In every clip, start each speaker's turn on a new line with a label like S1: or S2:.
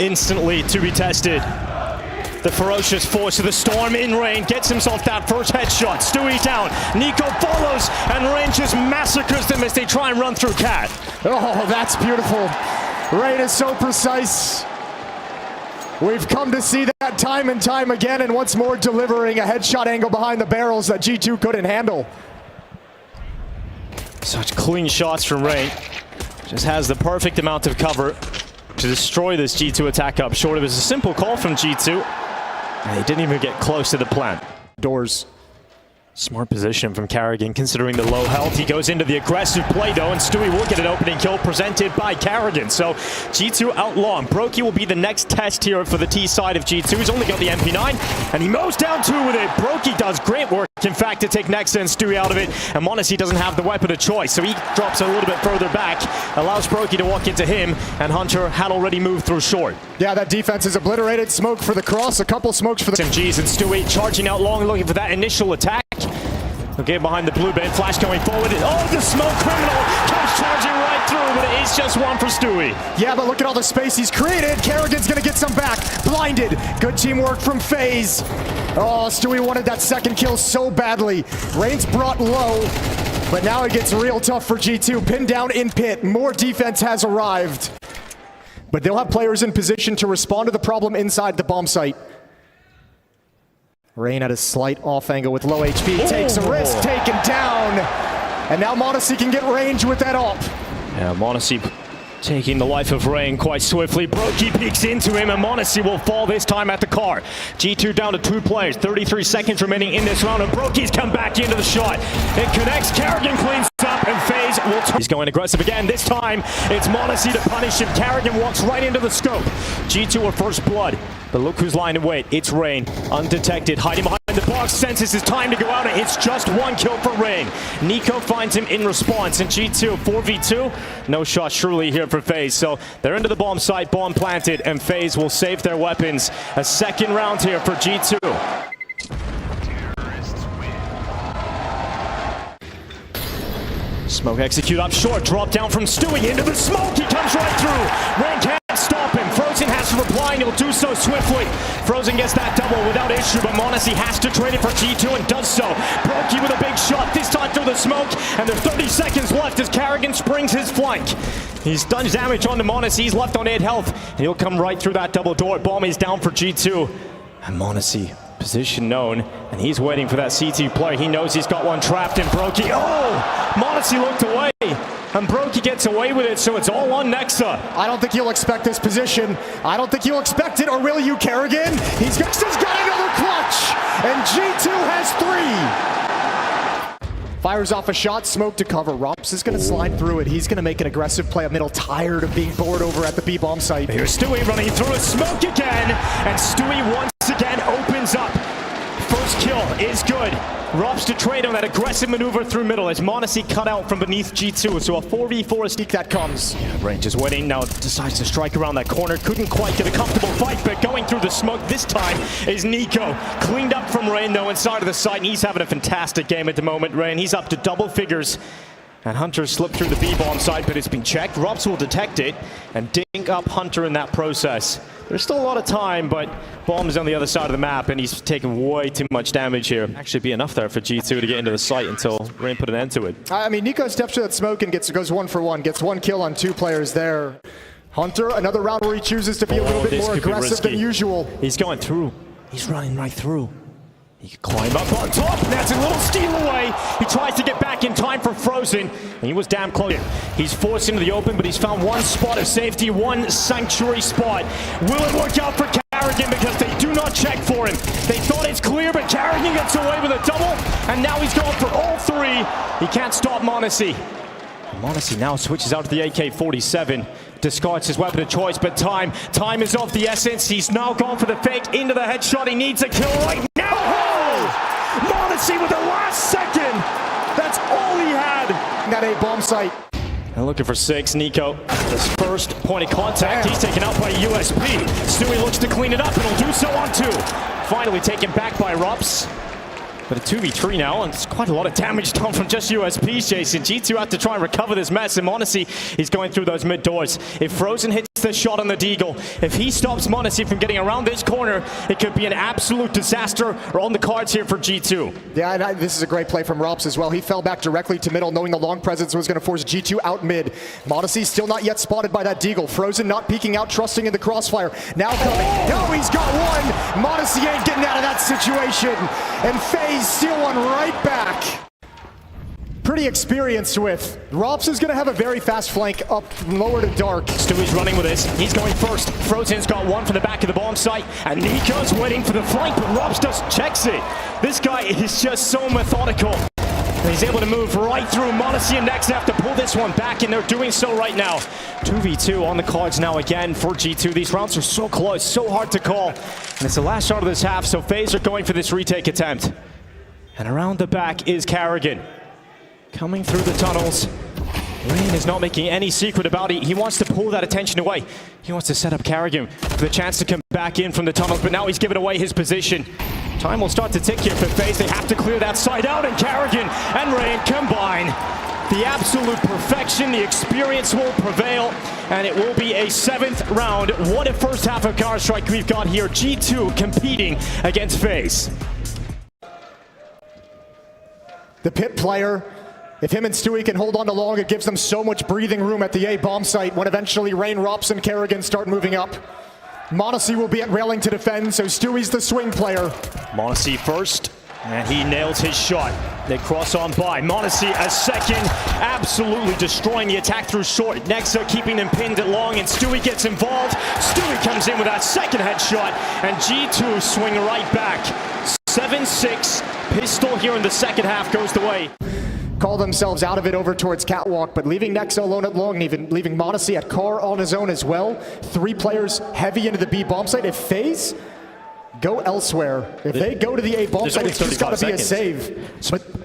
S1: instantly to be tested. The ferocious force of the storm in Rain gets himself that first headshot. Stewie down. Nico follows, and Rain just massacres them as they try and run through Cat.
S2: Oh, that's beautiful. Rain is so precise. We've come to see that time and time again, and once more delivering a headshot angle behind the barrels that G2 couldn't handle.
S1: Such clean shots from Rain. Just has the perfect amount of cover to destroy this G2 attack up short. It was a simple call from G2. And they didn't even get close to the plant.
S2: Doors.
S1: Smart position from Carrigan considering the low health. He goes into the aggressive play though, and Stewie will get an opening kill presented by Carrigan. So G2 outlaw. Brokey will be the next test here for the T side of G2. He's only got the MP9 and he mows down two with it. Brokey does great work in fact to take Nexa and Stewie out of it, and Monacy doesn't have the weapon of choice, so he drops a little bit further back, allows Brokey to walk into him, and Hunter had already moved through short.
S2: Yeah, that defense is obliterated. Smoke for the cross, a couple smokes for the
S1: SMGs, and Stewie charging out long looking for that initial attack. Okay, behind the blue band, flash going forward. Oh, the smoke criminal comes charging right through, but it is just one for Stewie.
S2: Yeah, but look at all the space he's created. Carrigan's gonna get some back. Blinded. Good teamwork from FAZE. Oh, Stewie wanted that second kill so badly. Rain's brought low, but now it gets real tough for G2. Pinned down in pit. More defense has arrived. But they'll have players in position to respond to the problem inside the bomb site. Rain at a slight off angle with low HP, takes a risk, taken down. And now Monacy can get range with that op.
S1: Yeah, Monacy taking the life of Rain quite swiftly. Brokey peeks into him, and Monacy will fall this time at the car. G2 down to 2 players, 33 seconds remaining in this round, and Brokey's come back into the shot. It connects, Carrigan cleans up, and FAZE will he's going aggressive again. This time, it's Monacy to punish him. Carrigan walks right into the scope. G2 are first blood, but look who's lying in wait. It's Rain, undetected, hiding behind the box, senses his time to go out, and it's just one kill for Rain. Nico finds him in response, and G2 4v2. No shot surely here for FAZE, so they're into the bomb site, bomb planted, and FAZE will save their weapons. A second round here for G2. Smoke execute up short, drop down from Stewie into the smoke, he comes right through. Rain can't stop him, Frozen has to reply and he'll do so swiftly. Frozen gets that double without issue, but Monacy has to trade it for G2 and does so. Brokey with a big shot, this time through the smoke, and there's 30 seconds left as Carrigan springs his flank. He's done damage onto Monacy, he's left on 8 health, and he'll come right through that double door. Bomb is down for G2, and Monacy, position known, and he's waiting for that CT play. He knows he's got one trapped in Brokey. Oh! Monacy looked away, and Brokey gets away with it, so it's all on Nexa.
S2: I don't think you'll expect this position. I don't think you'll expect it, or will you, Carrigan? He's got another clutch, and G2 has 3. Fires off a shot, smoke to cover. Rops is going to slide through it. He's going to make an aggressive play up middle, tired of being bored over at the B-bomb site.
S1: Here's Stewie running through a smoke again, and Stewie once again opens up. First kill is good. Rops to trade on that aggressive maneuver through middle as Monacy cut out from beneath G2, so a 4v4 sneak that comes. Yeah, Rain just waiting, now decides to strike around that corner. Couldn't quite get a comfortable fight, but going through the smoke this time is Nico. Cleaned up from Rain though inside of the site, and he's having a fantastic game at the moment. Rain, he's up to double figures. And Hunter slipped through the B-bomb site, but it's been checked. Rops will detect it and dink up Hunter in that process. There's still a lot of time, but Bomb's on the other side of the map, and he's taken way too much damage here. Actually be enough there for G2 to get into the site until Rain put an end to it.
S2: I mean, Nico steps to that smoke and goes 1 for 1, gets 1 kill on 2 players there. Hunter, another round where he chooses to be a little bit more aggressive than usual.
S1: He's going through. He's running right through. He can climb up on top, and that's a little steal away. He tries to get back in time for Frozen, and he was damn close. He's forced into the open, but he's found one spot of safety, one sanctuary spot. Will it work out for Carrigan because they do not check for him? They thought it's clear, but Carrigan gets away with a double, and now he's going for all 3. He can't stop Monacy. Monacy now switches out to the AK-47. Discards his weapon of choice, but time is of the essence. He's now gone for the fake into the headshot. He needs a kill right now. Oh! Monacy with the last second. That's all he had.
S2: Got a bomb site.
S1: And looking for 6, Nico. His first point of contact. He's taken out by USP. Stewie looks to clean it up, and he'll do so on 2. Finally taken back by Rops. But a 2v3 now, and it's quite a lot of damage done from just USPs, Jason. G2 have to try and recover this mess, and m0NESY is going through those mid doors. If Frozen hits the shot on the Deagle, if he stops m0NESY from getting around this corner, it could be an absolute disaster on the cards here for G2.
S2: Yeah, and this is a great play from ropz as well. He fell back directly to middle, knowing the long presence was going to force G2 out mid. m0NESY still not yet spotted by that Deagle. Frozen not peeking out, trusting in the crossfire. Now coming. No, he's got one. m0NESY ain't getting out of that situation. And FAZE steal one right back. Pretty experienced with. ropz is going to have a very fast flank up lower to dark.
S1: Stewie's running with this. He's going first. Frozen's got one from the back of the bomb site, and Nico's waiting for the flank, but ropz just checks it. This guy is just so methodical. And he's able to move right through m0NESY, and next have to pull this one back, and they're doing so right now. 2v2 on the cards now again for G2. These rounds are so close, so hard to call. And it's the last shot of this half, so FAZE are going for this retake attempt. And around the back is Karrigan. Coming through the tunnels. Rain is not making any secret about it. He wants to pull that attention away. He wants to set up Karrigan for the chance to come back in from the tunnels, but now he's given away his position. Time will start to tick here for FAZE. They have to clear that side out, and Karrigan and Rain combine. The absolute perfection, the experience will prevail, and it will be a 7th round. What a first half of Counter-Strike we've got here. G2 competing against FAZE.
S2: The pit player, if him and Stewie can hold on to long, it gives them so much breathing room at the A bomb site when eventually Rain, ropz, and Karrigan start moving up. m0NESY will be at railing to defend, so Stewie's the swing player.
S1: m0NESY first, and he nails his shot. They cross on by. m0NESY a second, absolutely destroying the attack through short. Nexa keeping them pinned at long, and Stewie gets involved. Stewie comes in with that second headshot, and G2 swing right back. 7-6, pistol here in the second half goes the way.
S2: Call themselves out of it over towards Catwalk, but leaving Nexa alone at long, and even leaving m0NESY at car on his own as well. 3 players heavy into the B bomb site. If FAZE go elsewhere, if they go to the A bomb site, it's just got to be a save.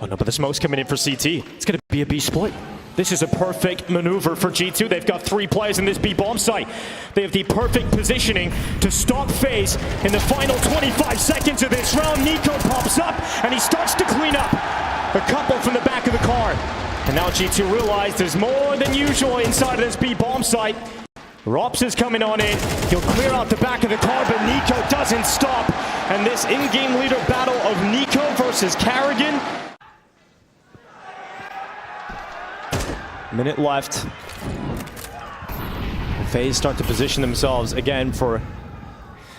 S1: Oh no, but the smoke's coming in for CT. It's going to be a B split. This is a perfect maneuver for G2. They've got 3 players in this B bomb site. They have the perfect positioning to stop FAZE in the final 25 seconds of this round. Nico pops up, and he starts to clean up a couple from the back of the car. And now G2 realize there's more than usual inside of this B bomb site. ropz is coming on in. He'll clear out the back of the car, but Nico doesn't stop. And this in-game leader battle of Nico versus Karrigan. Minute left. FAZE start to position themselves again for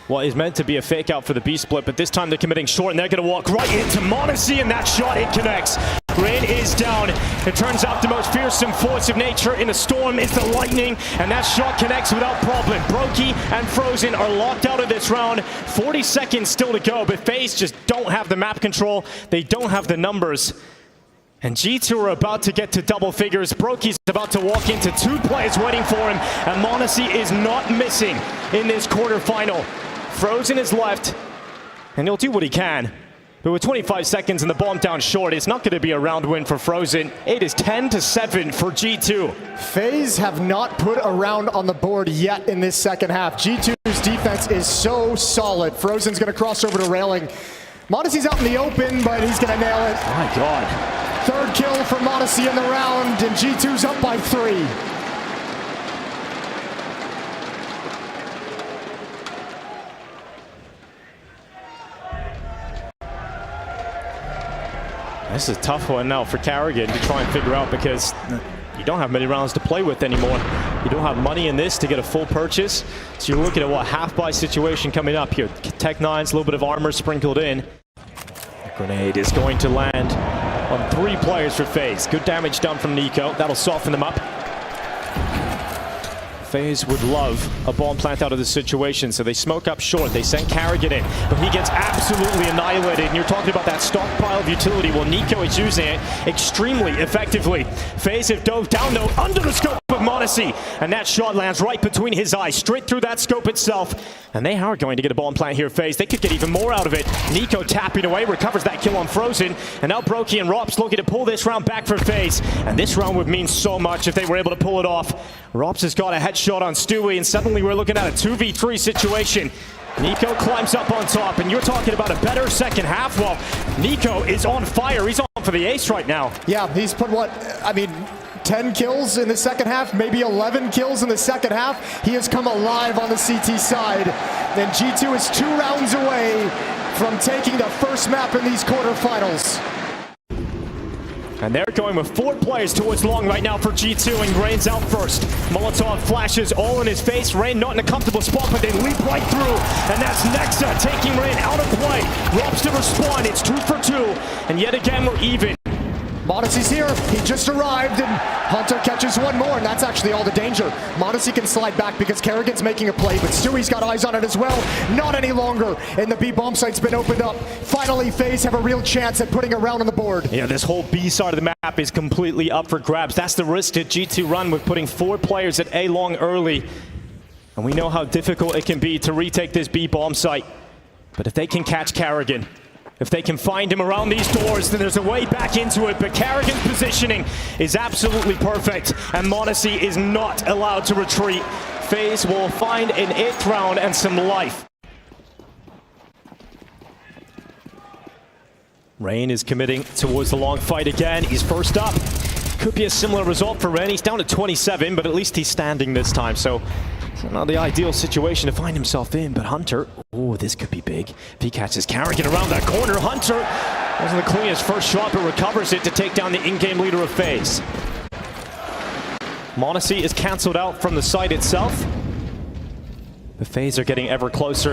S1: what is meant to be a fake out for the B split, but this time they're committing short, and they're going to walk right into m0NESY, and that shot, it connects. Rain is down. It turns out the most fearsome force of nature in a storm is the lightning, and that shot connects without problem. Brokey and Frozen are locked out of this round. 40 seconds still to go, but FAZE just don't have the map control. They don't have the numbers. And G2 are about to get to double figures. Brokey's about to walk into 2 players waiting for him, and m0NESY is not missing in this quarterfinal. Frozen is left, and he'll do what he can. But with 25 seconds and the bomb down short, it's not going to be a round win for Frozen. It is 10-7 for G2.
S2: FAZE have not put a round on the board yet in this second half. G2's defense is so solid. Frozen's going to cross over to railing. m0NESY's out in the open, but he's going to nail it.
S1: My God.
S2: 3rd kill for m0NESY in the round, and G2's up by 3.
S1: This is a tough one now for Karrigan to try and figure out, because you don't have many rounds to play with anymore. You don't have money in this to get a full purchase. So you're looking at what, half-buy situation coming up here. Tech 9's a little bit of armor sprinkled in. The grenade is going to land on 3 players for FAZE. Good damage done from Nico. That'll soften them up. FAZE would love a bomb plant out of this situation, so they smoke up short. They send Karrigan in, but he gets absolutely annihilated. And you're talking about that stockpile of utility. Well, Nico is using it extremely effectively. FAZE have dove down, though, under the scope of m0NESY, and that shot lands right between his eyes, straight through that scope itself. And they are going to get a bomb plant here, FAZE. They could get even more out of it. Nico tapping away, recovers that kill on Frozen, and now Brokey and ropz looking to pull this round back for FAZE. And this round would mean so much if they were able to pull it off. ropz has got a headshot on Stewie, and suddenly we're looking at a 2v3 situation. Nico climbs up on top, and you're talking about a better second half. Well, Nico is on fire. He's on for the ace right now.
S2: Yeah, he's put 10 kills in the second half, maybe 11 kills in the second half. He has come alive on the CT side. And G2 is 2 rounds away from taking the first map in these quarterfinals.
S1: And they're going with 4 players towards long right now for G2, and Rain's out first. Molotov flashes all in his face. Rain not in a comfortable spot, but they leap right through. And that's Nexa taking Rain out of play. Robs to respond. It's 2 for 2. And yet again, we're even.
S2: m0NESY's here. He just arrived, and Hunter catches one more, and that's actually all the danger. m0NESY can slide back because Kerrigan's making a play, but Stewie's got eyes on it as well. Not any longer, and the B bomb site's been opened up. Finally, FaZe have a real chance at putting a round on the board.
S1: Yeah, this whole B side of the map is completely up for grabs. That's the risk that G2 run with putting 4 players at A long early. And we know how difficult it can be to retake this B bomb site. But if they can catch Kerrigan, if they can find him around these doors, then there's a way back into it. But Kerrigan's positioning is absolutely perfect, and m0NESY is not allowed to retreat. FaZe will find an 8th round and some life. Rain is committing towards the long fight again. He's first up. Could be a similar result for Rain. He's down to 27, but at least he's standing this time. So it's not the ideal situation to find himself in, but Hunter, oh, this could be big. If he catches Kerrigan around that corner, Hunter wasn't the cleanest first shot, but recovers it to take down the in-game leader of FaZe. m0NESY is cancelled out from the site itself. The FaZe are getting ever closer,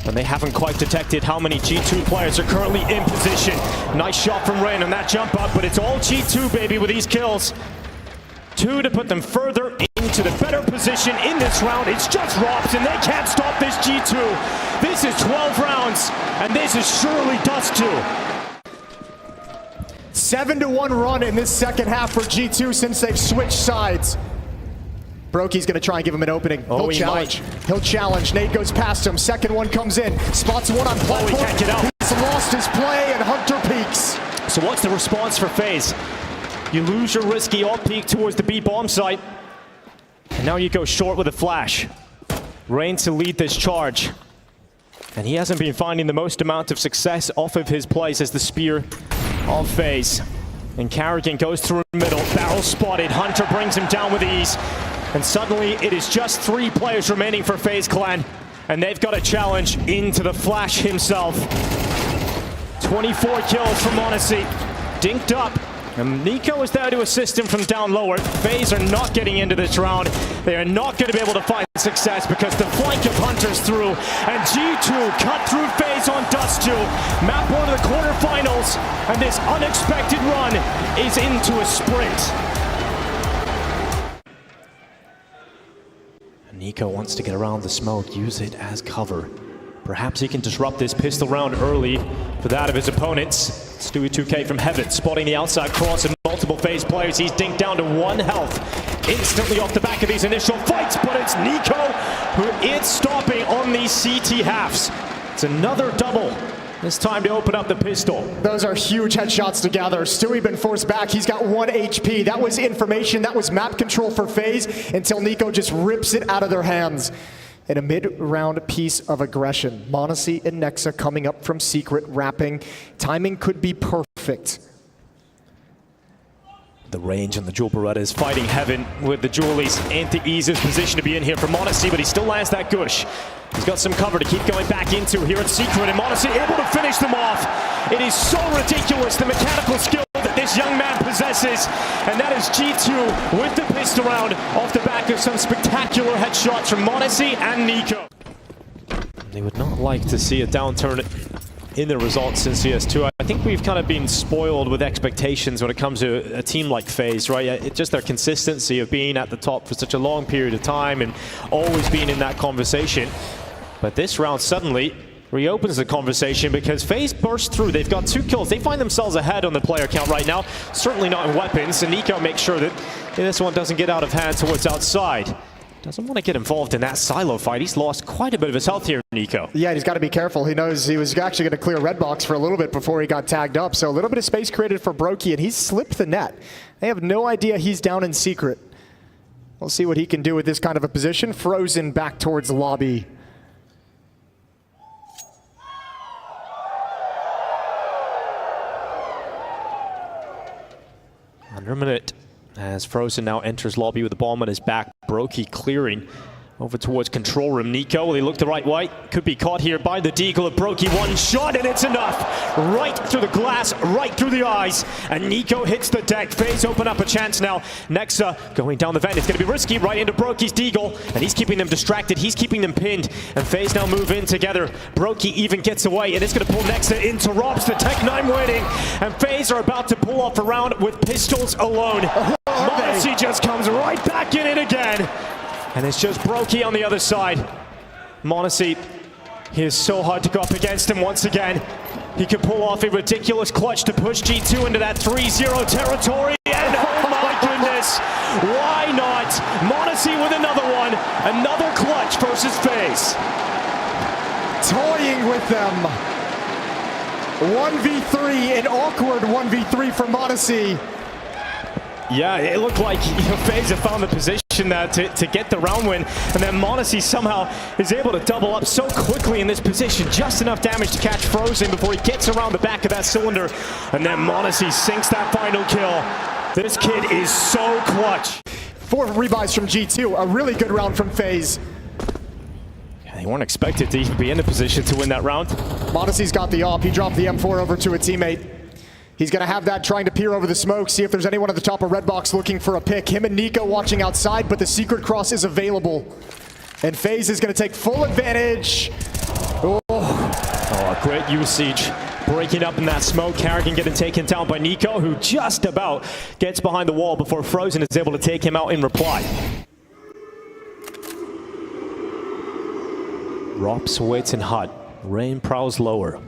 S1: and they haven't quite detected how many G2 players are currently in position. Nice shot from Rain on that jump up, but it's all G2, baby, with these kills. 2 to put them further into the better position in this round. It's just Robs, and they can't stop this G2. This is 12 rounds, and this is surely Dust 2.
S2: 7-1 run in this second half for G2 since they've switched sides. Brokey's going to try and give him an opening.
S1: Oh,
S2: He'll challenge. He'll challenge. Nate goes past him. Second one comes in. Spots one on platform.
S1: Oh, he can't get out.
S2: He's lost his play, and Hunter peeks.
S1: So what's the response for FaZe? You lose your risky alt peek towards the B bomb site, and now you go short with a flash. Rain to lead this charge, and he hasn't been finding the most amount of success off of his plays as the spear of FaZe. And Kerrigan goes through the middle, barrel spotted. Hunter brings him down with ease, and suddenly it is just 3 players remaining for FaZe Clan, and they've got a challenge into the Flash himself. 24 kills from m0NESY, dinked up. And Nico is there to assist him from down lower. FaZe are not getting into this round. They are not going to be able to find success because the flank of Hunter's through. And G2 cut through FaZe on Dust 2. Map 1 of the quarterfinals. And this unexpected run is into a sprint. Nico wants to get around the smoke, use it as cover. Perhaps he can disrupt this pistol round early for that of his opponents. Stewie 2K from Heaven, spotting the outside cross and multiple FaZe players. He's dinked down to 1 health instantly off the back of these initial fights, but it's Nico who is stopping on these CT halves. It's another double. This time to open up the pistol.
S2: Those are huge headshots to gather. Stewie been forced back. He's got 1 HP. That was information. That was map control for FaZe until Nico just rips it out of their hands. In a mid-round piece of aggression, m0NESY and Nexa coming up from secret, wrapping. Timing could be perfect.
S1: The range on the Jewel Berettas fighting Heaven with the Jewelies. Ain't the easiest position to be in here for m0NESY, but he still lands that gush. He's got some cover to keep going back into here at Secret, and m0NESY able to finish them off. It is so ridiculous, the mechanical skill that this young man possesses, and that is G2 with the pistol round off the back of some spectacular headshots from m0NESY and Nico. They would not like to see a downturn in the results in CS2. I think we've kind of been spoiled with expectations when it comes to a team like FaZe, right? It's just their consistency of being at the top for such a long period of time and always being in that conversation. But this round suddenly reopens the conversation because FaZe burst through. They've got 2 kills. They find themselves ahead on the player count right now. Certainly not in weapons. And Nico makes sure that this one doesn't get out of hand towards outside. Doesn't want to get involved in that silo fight. He's lost quite a bit of his health here, Nico.
S2: Yeah, he's got to be careful. He knows he was actually going to clear red box for a little bit before he got tagged up. So a little bit of space created for Brokey, and he's slipped the net. They have no idea he's down in secret. We'll see what he can do with this kind of a position. Frozen back towards the lobby.
S1: Under a minute as Frozen now enters lobby with the bomb on his back. Brokey clearing over towards control room. Nico, will he look the right way? Could be caught here by the deagle of Brokey. One shot and it's enough. Right through the glass, right through the eyes. And Nico hits the deck. FaZe open up a chance now. Nexa going down the vent. It's going to be risky right into Brokey's deagle. And he's keeping them distracted. He's keeping them pinned. And FaZe now move in together. Brokey even gets away. And it's going to pull Nexa into Robs. The Tech 9 waiting. And FaZe are about to pull off a round with pistols alone. Monacy just comes right back in it again. And it's just Brokey on the other side. Monacy, he is so hard to go up against him once again. He could pull off a ridiculous clutch to push G2 into that 3-0 territory. And oh my goodness, why not? Monacy with another one. Another clutch versus FaZe.
S2: Toying with them. 1v3, an awkward 1v3 for Monacy.
S1: Yeah, it looked like FaZe have found the position to get the round win, and then Monacy somehow is able to double up so quickly in this position, just enough damage to catch Frozen before he gets around the back of that cylinder, and then Monacy sinks that final kill. This kid is so clutch.
S2: 4 rebuys from G2, a really good round from FaZe.
S1: They weren't expected to even be in a position to win that round.
S2: Monacy's got the op, he dropped the M4 over to a teammate. He's going to have that trying to peer over the smoke, see if there's anyone at the top of red box looking for a pick. Him and Nico watching outside, but the secret cross is available. And FaZe is going to take full advantage.
S1: Oh, great usage. Breaking up in that smoke. Carrigan getting taken down by Nico, who just about gets behind the wall before Frozen is able to take him out in reply. Rops waits in hut. Rain prowls lower.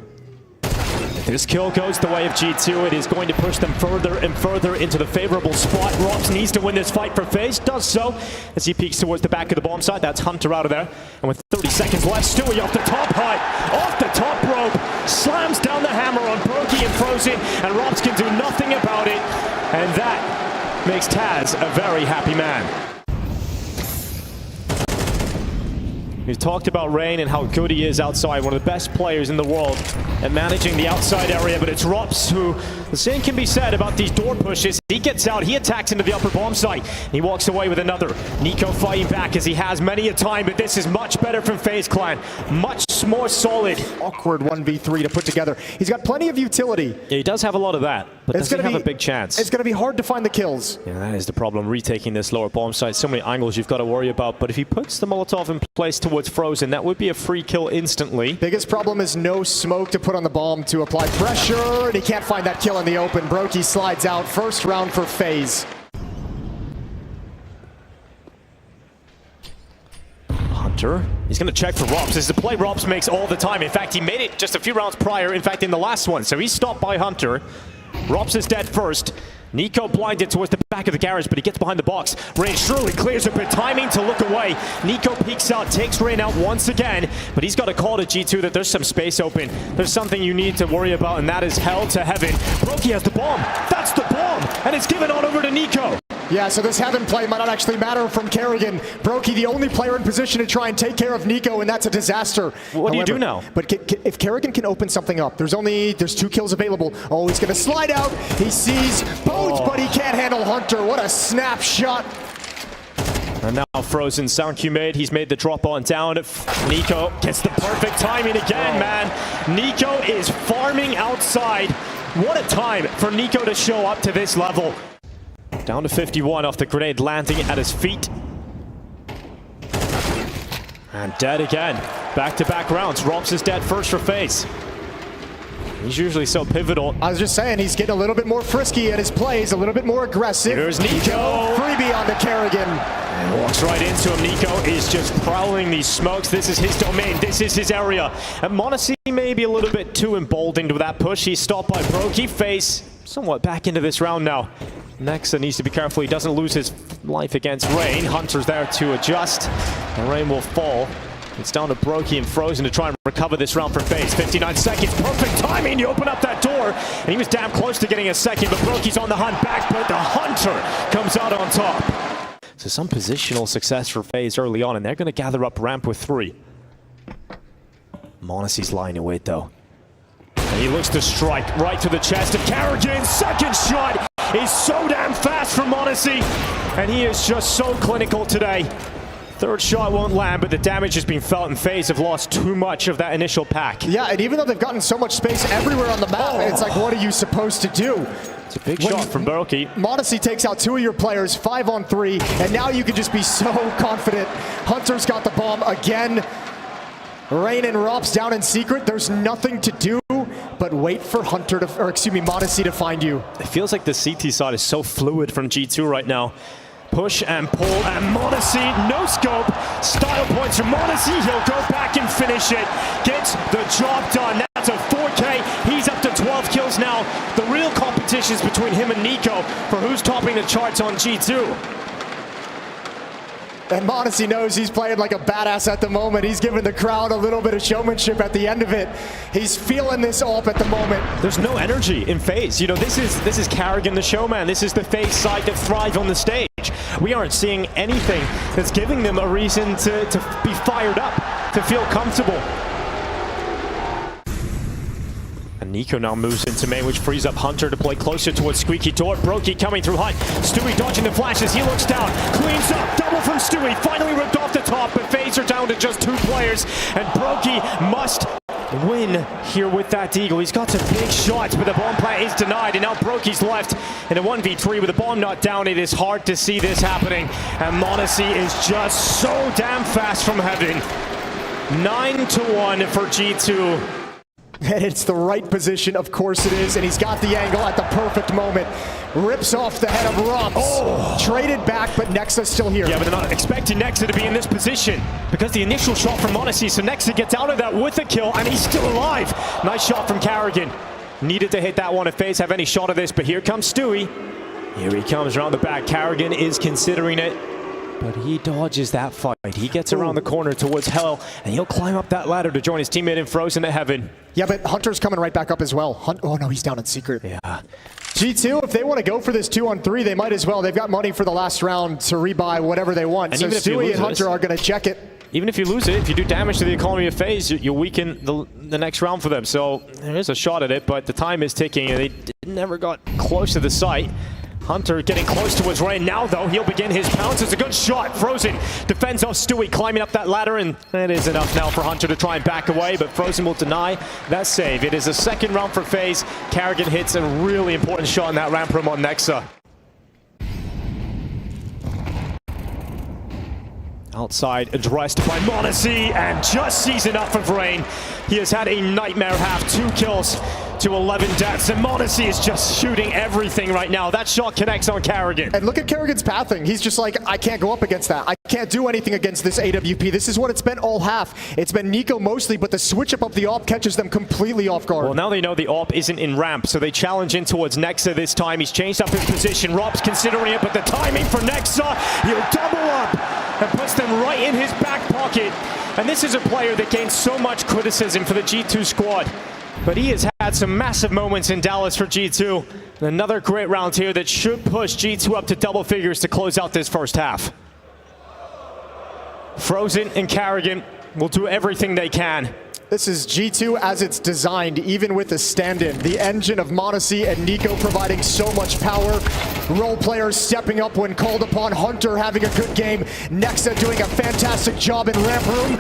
S1: If this kill goes the way of G2, it is going to push them further and further into the favorable spot. Rops needs to win this fight for FaZe, does so as he peeks towards the back of the bomb site. That's Hunter out of there. And with 30 seconds left, Stewie off the top hut, off the top rope, slams down the hammer on Brokey and Frozen, and Rops can do nothing about it. And that makes Taz a very happy man. We've talked about Rain and how good he is outside, one of the best players in the world at managing the outside area, but it's Rops who, the same can be said about these door pushes. He gets out, he attacks into the upper bomb site, and he walks away with another. Nico fighting back as he has many a time, but this is much better from FaZe Clan. Much more solid.
S2: Awkward 1v3 to put together. He's got plenty of utility.
S1: Yeah, he does have a lot of that, but doesn't have a big chance.
S2: It's going to be hard to find the kills.
S1: Yeah, that is the problem, retaking this lower bomb site. So many angles you've got to worry about, but if he puts the Molotov in place towards Frozen, that would be a free kill instantly.
S2: Biggest problem is no smoke to put on the bomb to apply pressure, and he can't find that kill in the open. Brokey slides out. First round for FaZe.
S1: Hunter, he's going to check for Rops. This is the play Rops makes all the time. In fact, he made it just a few rounds prior, in fact, in the last one. So he's stopped by Hunter. Rops is dead first. Nico blinded towards the back of the garage, but he gets behind the box. Rain surely clears it, but timing to look away. Nico peeks out, takes Rain out once again, but he's got a call to G2 that there's some space open. There's something you need to worry about, and that is hell to heaven. Brokey has the bomb. That's the bomb, and it's given on over to Nico.
S2: Yeah, so this heaven play might not actually matter from Carrigan. Brokey, the only player in position to try and take care of Nico, and that's a disaster.
S1: What do you do now?
S2: But if Carrigan can open something up, there's 2 kills available. Oh, he's going to slide out. He sees both, but he can't handle Hunter. What a snapshot.
S1: And now Frozen sound cue made. He's made the drop on down. Nico gets the perfect timing again, man. Nico is farming outside. What a time for Nico to show up to this level. Down to 51 off the grenade landing at his feet. And dead again. Back-to-back rounds. Rops is dead first for FaZe. He's usually so pivotal.
S2: I was just saying, he's getting a little bit more frisky at his plays, a little bit more aggressive.
S1: Here's Nico.
S2: Freebie onto Carrigan.
S1: And walks right into him. Nico is just prowling these smokes. This is his domain. This is his area. And Monacy may be a little bit too emboldened with that push. He's stopped by Brokey. FaZe somewhat back into this round now. Nexa needs to be careful he doesn't lose his life against Rain. Hunter's there to adjust, and Rain will fall. It's down to Brokey and Frozen to try and recover this round for FaZe. 59 seconds, perfect timing. You open up that door, and he was damn close to getting a second, but Brokey's on the hunt back, but the Hunter comes out on top. So some positional success for FaZe early on, and they're going to gather up ramp with 3. Monacy's lying away though. And he looks to strike right to the chest of Carrigan. Second shot is so damn fast from Monacy, and he is just so clinical today. Third shot won't land, but the damage has been felt, and FaZe have lost too much of that initial pack.
S2: Yeah, and even though they've gotten so much space everywhere on the map, it's like, what are you supposed to do?
S1: It's a big shot from Brokey.
S2: Monacy takes out 2 of your players, 5-on-3, and now you can just be so confident. Hunter's got the bomb again. Rain and Rops down in secret. There's nothing to do but wait for Hunter to, or excuse me, Monacy to find you.
S1: It feels like the CT side is so fluid from G2 right now. Push and pull, and Monacy, no scope. Style points from Monacy. He'll go back and finish it. Gets the job done. That's a 4K. He's up to 12 kills now. The real competition is between him and Nico for who's topping the charts on G2.
S2: And Monacy knows he's playing like a badass at the moment. He's giving the crowd a little bit of showmanship at the end of it. He's feeling this up at the moment.
S1: There's no energy in FaZe. You know, this is Karrigan the showman. This is the FaZe side that thrive on the stage. We aren't seeing anything that's giving them a reason to be fired up, to feel comfortable. And Nico now moves into main, which frees up Hunter to play closer towards Squeaky Door. Brokey coming through high. Stewie dodging the flashes. He looks down, cleans up, double from Stewie. Finally ripped off the top, but FaZe are down to just 2 players. And Brokey must win here with that deagle. He's got some big shots, but the bomb plant is denied, and now Brokey's left in a 1v3 with the bomb not down. It is hard to see this happening, and Monacy is just so damn fast from heaven. 9-1 for G2.
S2: And it's the right position, of course it is, and he's got the angle at the perfect moment. Rips off the head of Rops. Traded back, but Nexa's still here.
S1: Yeah, but they're not expecting Nexa to be in this position because the initial shot from Monacy, so Nexa gets out of that with a kill, and he's still alive. Nice shot from Karrigan. Needed to hit that one if FaZe have any shot of this, but here comes Stewie. Here he comes around the back. Karrigan is considering it, but he dodges that fight. He gets around the corner towards Hell, and he'll climb up that ladder to join his teammate in Frozen to Heaven.
S2: Yeah, but Hunter's coming right back up as well. Oh no, he's down in secret.
S1: Yeah.
S2: G2, if they want to go for this 2-on-3, they might as well. They've got money for the last round to rebuy whatever they want.
S1: And
S2: so Stewie and Hunter are going to check it.
S1: Even if you lose it, if you do damage to the economy of FaZe, you'll weaken the next round for them. So there is a shot at it, but the time is ticking, and they never got close to the site. Hunter getting close to his Rain. Now, though, he'll begin his pounce. It's a good shot. Frozen defends off Stewie, climbing up that ladder, and that is enough now for Hunter to try and back away, but Frozen will deny that save. It is a second round for FaZe. Karrigan hits a really important shot in that ramp room on Nexa. Outside, addressed by Monacy, and just sees enough of Rain. He has had a nightmare half, 2 kills to 11 deaths, and Monacy is just shooting everything right now. That shot connects on Karrigan.
S2: And look at Karrigan's pathing. He's just like, I can't go up against that. I can't do anything against this AWP. This is what it's been all half. It's been Nico mostly, but the switch up of the AWP catches them completely off guard.
S1: Well, now they know the AWP isn't in ramp, so they challenge in towards Nexa this time. He's changed up his position. Rob's considering it, but the timing for Nexa, he'll double up and puts them right in his back pocket. And this is a player that gained so much criticism for the G2 squad, but he has had some massive moments in Dallas for G2. And another great round here that should push G2 up to double figures to close out this first half. Frozen and Karrigan will do everything they can.
S2: This is G2 as it's designed, even with the stand-in. The engine of Monacy and Nico providing so much power. Role players stepping up when called upon. Hunter having a good game. Nexa doing a fantastic job in ramp room.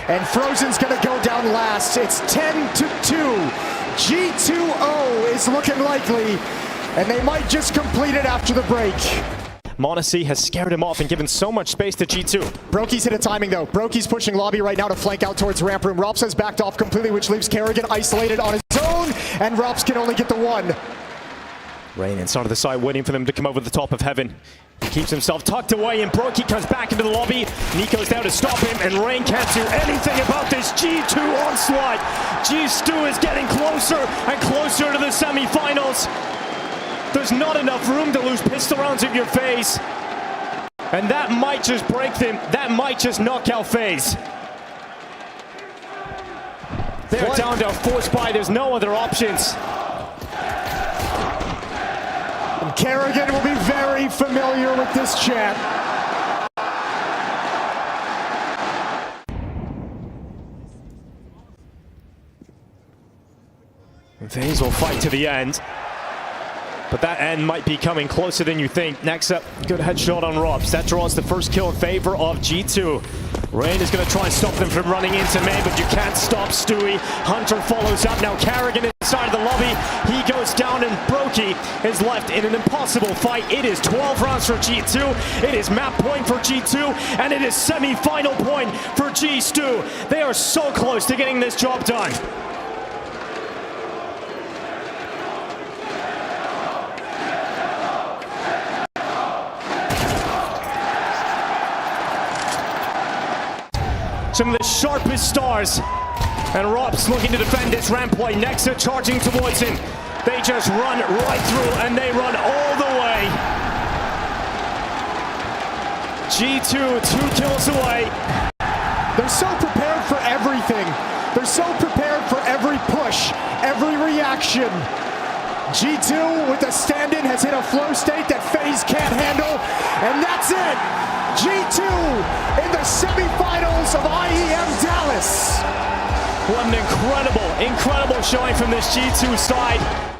S2: And Frozen's gonna go down last. It's 10-2. G2-0 is looking likely, and they might just complete it after the break.
S1: Monacy has scared him off and given so much space to G2.
S2: Brokey's hit a timing though. Brokey's pushing Lobby right now to flank out towards ramp room. Rops has backed off completely, which leaves Karrigan isolated on his own, and Rops can only get the 1.
S1: Rain inside of the side, waiting for them to come over the top of Heaven. He keeps himself tucked away, and Brokey comes back into the lobby. Nico's there to stop him, and Rain can't do anything about this G2 onslaught. G-Stu is getting closer and closer to the semifinals. There's not enough room to lose pistol rounds in your FaZe. And that might just break them. That might just knock out FaZe. They're down to a 4 spy. There's no other options.
S2: And Karrigan will be very familiar with this chant.
S1: And FaZe will fight to the end. But that end might be coming closer than you think. Next up, good headshot on Robs. That draws the first kill in favor of G2. Rain is going to try and stop them from running into main, but you can't stop Stewie. Hunter follows up. Now Carrigan inside the lobby. He goes down, and Brokey is left in an impossible fight. It is 12 rounds for G2. It is map point for G2, and it is semi-final point for G-Stu. They are so close to getting this job done. Some of the sharpest stars. And Robs looking to defend this ramp play. Nexa charging towards him. They just run right through, and they run all the way. G2, 2 kills away.
S2: They're so prepared for everything. They're so prepared for every push, every reaction. G2 with a stand-in has hit a flow state that FaZe can't handle, and that's it. G2 in the semifinals of IEM Dallas.
S1: What an incredible showing from this G2 side.